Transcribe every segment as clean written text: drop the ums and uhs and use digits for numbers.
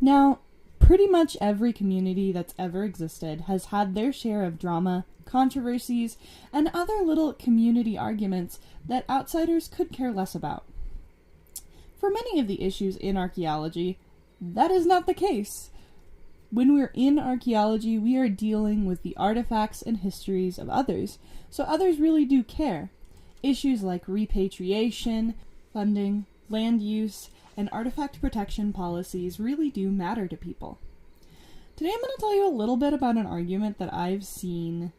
Now, pretty much every community that's ever existed has had their share of drama, controversies, and other little community arguments that outsiders could care less about. For many of the issues in archaeology, that is not the case. When we're in archaeology, we are dealing with the artifacts and histories of others, so others really do care. Issues like repatriation, funding, land use, and artifact protection policies really do matter to people. Today I'm going to tell you a little bit about an argument that I've seen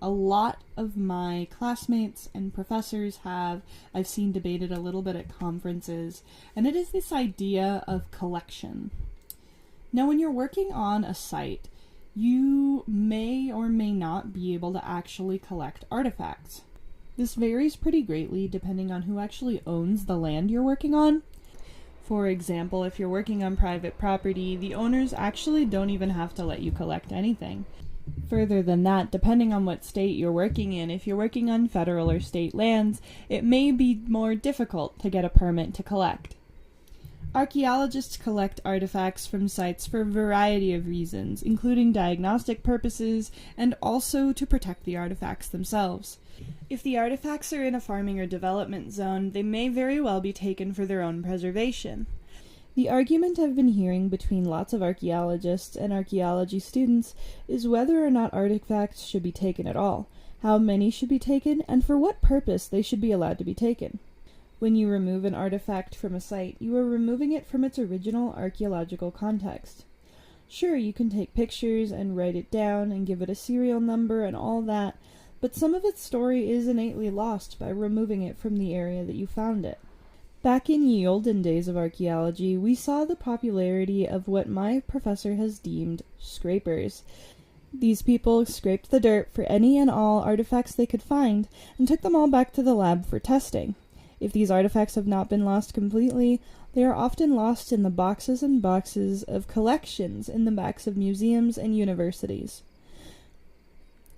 a lot of my classmates and professors have. I've seen debated a little bit at conferences, and it is this idea of collection. Now, when you're working on a site, you may or may not be able to actually collect artifacts. This varies pretty greatly depending on who actually owns the land you're working on. For example, if you're working on private property, the owners actually don't even have to let you collect anything. Further than that, depending on what state you're working in, if you're working on federal or state lands, it may be more difficult to get a permit to collect. Archaeologists collect artifacts from sites for a variety of reasons, including diagnostic purposes and also to protect the artifacts themselves. If the artifacts are in a farming or development zone, they may very well be taken for their own preservation. The argument I've been hearing between lots of archaeologists and archaeology students is whether or not artifacts should be taken at all, how many should be taken, and for what purpose they should be allowed to be taken. When you remove an artifact from a site, you are removing it from its original archaeological context. Sure, you can take pictures and write it down and give it a serial number and all that, but some of its story is innately lost by removing it from the area that you found it. Back in ye olden days of archaeology, we saw the popularity of what my professor has deemed scrapers. These people scraped the dirt for any and all artifacts they could find and took them all back to the lab for testing. If these artifacts have not been lost completely, they are often lost in the boxes and boxes of collections in the backs of museums and universities.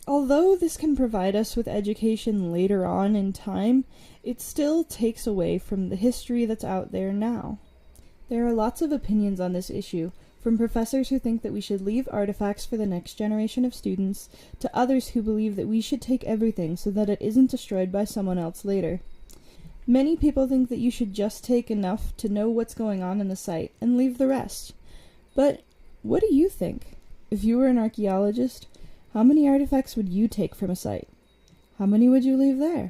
Although this can provide us with education later on in time, it still takes away from the history that's out there now. There are lots of opinions on this issue, from professors who think that we should leave artifacts for the next generation of students, to others who believe that we should take everything so that it isn't destroyed by someone else later. Many people think that you should just take enough to know what's going on in the site and leave the rest. But what do you think? If you were an archaeologist, how many artifacts would you take from a site? How many would you leave there?